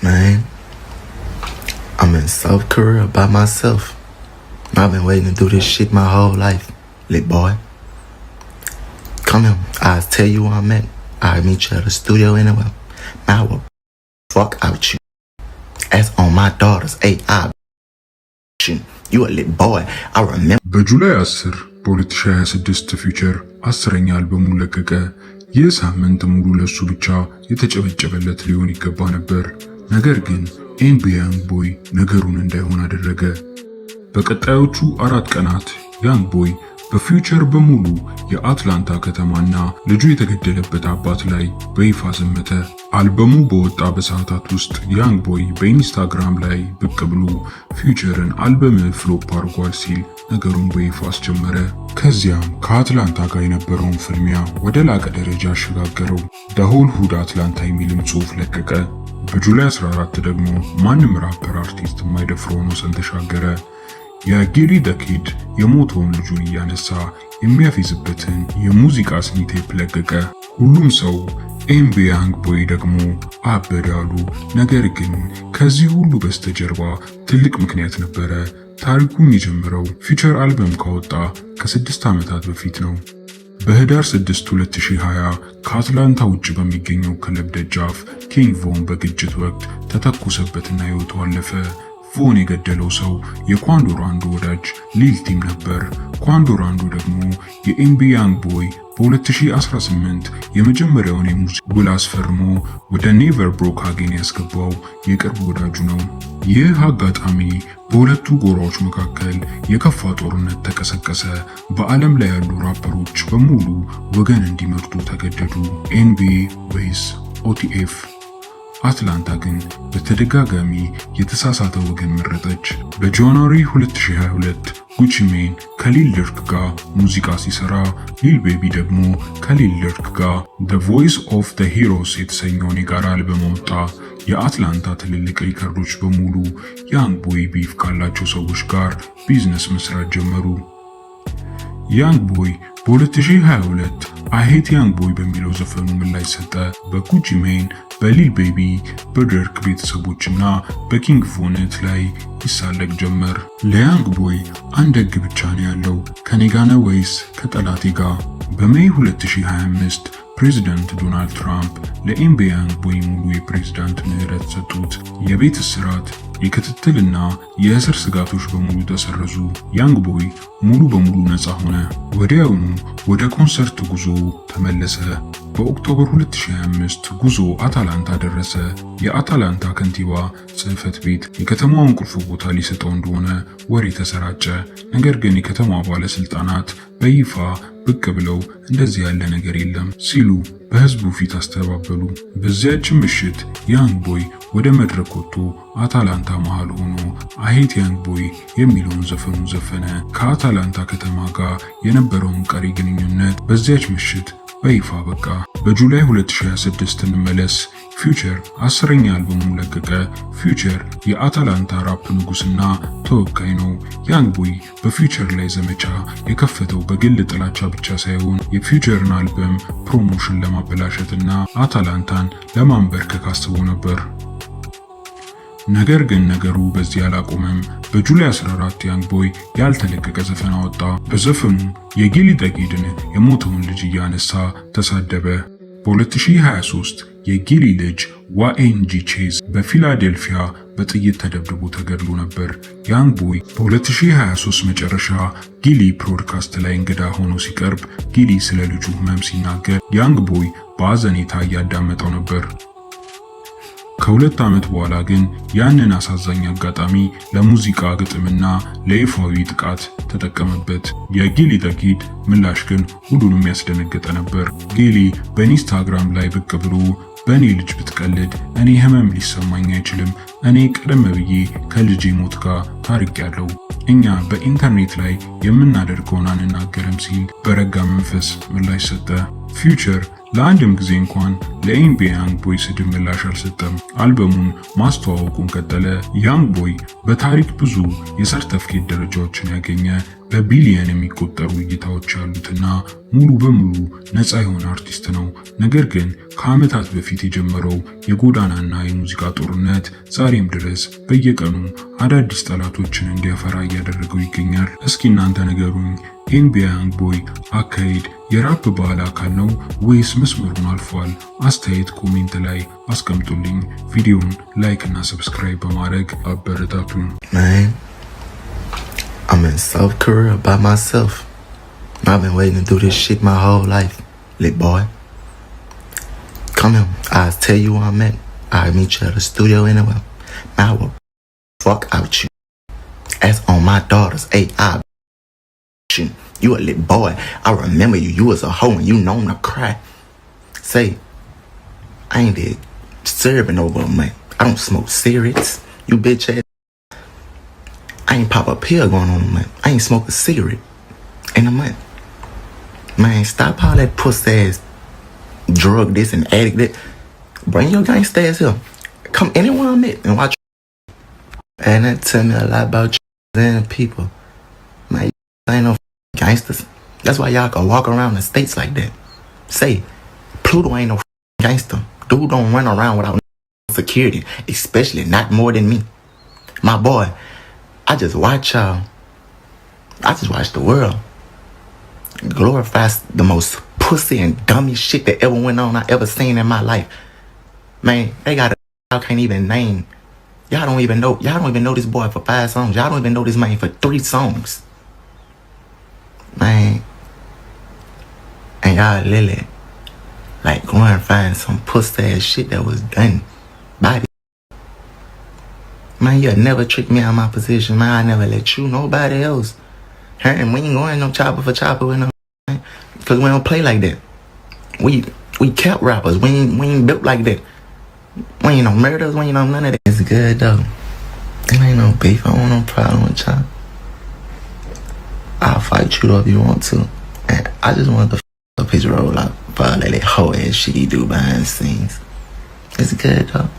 man. I'm in South Korea by myself. I've been waiting to do this shit my whole life, lit boy. Come here. I'll tell you where I'm at. I'll meet you at the studio anyway. I will fuck out you. As on my daughters. Hey, you a lit boy. I remember. በጁላይ 10 በ2026 ፊውቸር 10ኛ አልበሙን ለቀቀ። ይህ ሳምንት ሙሉ ለሱ ብቻ የተጨበጨበለት ሊሆን ይገባ ነበር። ነገር ግን ኤምቢ ያንግ ቦይ ነገሩን እንዳይሆን አደረገ። በቀጣዮቹ 4 ቀናት ያንግ ቦይ በፊውቸር በሙሉ የአትላንታ ከተማና ልጁ የተገደለበት አባት ላይ በይፋ ዘመተ። አልበሙ በወጣ በሰዓታት ውስጥ ያንግ ቦይ በኢንስታግራም ላይ ብቅ ብሎ ፊውቸርን አልበም ፍሎፕ አድርጓል ሲል ነገሩን በይፋ አስጀመረ። ከዚያም ከአትላንታ ጋር የነበረውን ፍልሚያ ወደ ላቀ ደረጃ አሸጋገረው። ደሆል ሁድ አትላንታ የሚልም ጽሑፍ ለቀቀ። በጁላይ 14 ደግሞ ማንም ራፐር አርቲስት የማይደፍረውን ወሰን ተሻገረ። የጊሊ ዘ ኪድ የሞተውን ልጁን እያነሳ የሚያፌዝበትን የሙዚቃ ስኒቴፕ ለቀቀ። ሁሉም ሰው ኤምቢ ያንግ ቦይ ደግሞ አበዳሉ። ነገር ግን ከዚህ ሁሉ በስተጀርባ ትልቅ ምክንያት ነበረ። ታሪኩም የጀመረው ፊውቸር አልበም ካወጣ ከ6 ዓመታት በፊት ነው። በህዳር 6 2020 ከአትላንታ ውጭ በሚገኘው ክለብ ደጃፍ ኪንግ ቮን በግጭት ወቅት ተተኮሰበትና ሕይወቱ አለፈ። ቮን የገደለው ሰው የኳንዶራንዶ ወዳጅ ሊል ቲም ነበር። ኳንዶራንዶ ደግሞ የኤምቢ ያንግ ቦይ በ2018 የመጀመሪያውን የሙዚቃ ውል አስፈርሞ ወደ ኔቨር ብሮክ አጌን ያስገባው የቅርብ ወዳጁ ነው። ይህ አጋጣሚ በሁለቱ ጎራዎች መካከል የከፋ ጦርነት ተቀሰቀሰ። በዓለም ላይ ያሉ ራፐሮች በሙሉ ወገን እንዲመርጡ ተገደዱ። ኤንቢ ወይስ ኦቲኤፍ? አትላንታ ግን በተደጋጋሚ የተሳሳተ ወገን መረጠች። በጃንዋሪ 2022 ጉቺ ሜን ከሊል ድርክ ጋር ሙዚቃ ሲሰራ፣ ሊል ቤቢ ደግሞ ከሊል ድርክ ጋር The Voice of the Heroes የተሰኘውን የጋራ አልበም ወጣ። የአትላንታ ትልልቅ ሪከርዶች በሙሉ ያንግ ቦይ ቢፍ ካላቸው ሰዎች ጋር ቢዝነስ መስራት ጀመሩ። ያንግ ቦይ በ2022 አይ ሄት ያንግ ቦይ በሚለው ዘፈኑ ምላሽ ሰጠ። በጉቺ ሜን፣ በሊል ቤቢ፣ በድርክ ቤተሰቦችና በኪንግ ቮነት ላይ ይሳለቅ ጀመር። ለያንግ ቦይ አንድ ሕግ ብቻ ነው ያለው፣ ከኔ ጋር ነው ወይስ ከጠላቴ ጋር? በሜይ 2025 ፕሬዚዳንት ዶናልድ ትራምፕ ለኤምቢ ያንግ ቦይ ሙሉ የፕሬዝዳንት ምህረት ሰጡት። የቤት እስራት፣ የክትትልና የእስር ስጋቶች በሙሉ ተሰረዙ። ያንግ ቦይ ሙሉ በሙሉ ነፃ ሆነ። ወዲያውኑ ወደ ኮንሰርት ጉዞ ተመለሰ። በኦክቶበር 2025 ጉዞ አታላንታ ደረሰ። የአታላንታ ከንቲባ ጽሕፈት ቤት የከተማውን ቁልፍ ቦታ ሊሰጠው እንደሆነ ወሬ ተሰራጨ። ነገር ግን የከተማዋ ባለስልጣናት በይፋ ብቅ ብለው እንደዚህ ያለ ነገር የለም ሲሉ በህዝቡ ፊት አስተባበሉ። በዚያች ምሽት ያንግ ቦይ ወደ መድረክ ወጥቶ አታላንታ መሃል ሆኖ አይ ሄት ያንግ ቦይ የሚለውን ዘፈኑን ዘፈነ። ከአታላንታ ከተማ ጋር የነበረውን ቀሪ ግንኙነት በዚያች ምሽት በይፋ በቃ። በጁላይ 2026 እንመለስ። ፊውቸር 10ኛ አልበሙን ለቀቀ። ፊውቸር የአታላንታ ራፕ ንጉስና ተወካይ ነው። ያንግ ቦይ በፊውቸር ላይ ዘመቻ የከፈተው በግል ጥላቻ ብቻ ሳይሆን የፊውቸርን አልበም ፕሮሞሽን ለማበላሸትና አታላንታን ለማንበርከክ አስቦ ነበር። ነገር ግን ነገሩ በዚህ አላቆመም። በጁላይ 14 ያንግ ቦይ ያልተለቀቀ ዘፈን አወጣ። በዘፈኑ የጊሊ ዘ ኪድን የሞተውን ልጅ እያነሳ ተሳደበ። በ2023 የጊሊ ልጅ ዋኤንጂ ቼዝ በፊላዴልፊያ በጥይት ተደብድቦ ተገድሎ ነበር። ያንግ ቦይ በ2023 መጨረሻ ጊሊ ፕሮድካስት ላይ እንግዳ ሆኖ ሲቀርብ ጊሊ ስለ ልጁ ህመም ሲናገር ያንግ ቦይ በአዘኔታ እያዳመጠው ነበር። ከ2 ዓመት በኋላ ግን ያንን አሳዛኝ አጋጣሚ ለሙዚቃ ግጥምና ለይፋዊ ጥቃት ተጠቀመበት። የጊሊ ዘ ኪድ ምላሽ ግን ሁሉንም ያስደነገጠ ነበር። ጊሊ በኢንስታግራም ላይ ብቅ ብሎ በእኔ ልጅ ብትቀልድ እኔ ህመም ሊሰማኝ አይችልም፣ እኔ ቀደም ብዬ ከልጄ ሞት ጋር ታሪክ ያለው እኛ በኢንተርኔት ላይ የምናደርገውን አንናገርም ሲል በረጋ መንፈስ ምላሽ ሰጠ። ፊውቸር ለአንድም ጊዜ እንኳን ለኤምቢ ያንግ ቦይ ስድብ ምላሽ አልሰጠም። አልበሙን ማስተዋወቁን ቀጠለ። ያንግ ቦይ በታሪክ ብዙ የሰርተፍኬት ደረጃዎችን ያገኘ በቢሊየን የሚቆጠሩ እይታዎች ያሉትና ሙሉ በሙሉ ነፃ የሆነ አርቲስት ነው። ነገር ግን ከዓመታት በፊት የጀመረው የጎዳናና የሙዚቃ ጦርነት ዛሬም ድረስ በየቀኑ አዳዲስ ጠላቶችን እንዲያፈራ እያደረገው ይገኛል። እስኪ እናንተ ንገሩኝ፣ ኤንቢያ ያንግ ቦይ አካሄድ የራፕ ባህል አካል ነው ወይስ መስመሩን አልፏል? አስተያየት ኮሜንት ላይ አስቀምጡልኝ። ቪዲዮውን ላይክ እና ሰብስክራይብ በማድረግ አበረታቱን። I'm in South Korea by myself. I've been waiting to do this shit my whole life, lit boy. Come here, I'll tell you where I'm at. I'll meet you at the studio anywhere. I will fuck out you. As on my daughters, AI. You a lit boy. I remember you. You was a hoe and you known to cry. Say, I ain't there serving over a month. I don't smoke cigarettes. You bitch ass. I ain't pop a pill going on a month. I ain't smoke a cigarette in a month. Man, stop all that pussy ass drug this and addict that. Bring your gangsta ass here. Come anywhere I'm at and watch. And that tell me a lot about you and people. Man, you ain't no gangsters. That's why y'all can walk around the states like that. Say, Pluto ain't no gangster. Dude don't run around without security, especially not more than me. My boy, I just watch y'all. I just watch the world glorify the most pussy and dummy shit that ever went on I ever seen in my life. Man, they got y'all can't even name. Y'all don't even know this boy for 5 songs. Y'all don't even know this man for 3 songs. Man, and y'all literally like go and find some pussy ass shit that was done by the man, you'll never trick me out of my position, man. I never let you, nobody else. And we ain't going no chopper for chopper with no, man. Cause we don't play like that. We kept rappers. We ain't built like that. We ain't no murders. We ain't no none of that. It's good though. There ain't no beef. I don't want no problem with y'all. I'll fight you though if you want to. And I just want the up his roll out for all that whole ass shit he do behind the scenes. It's good though.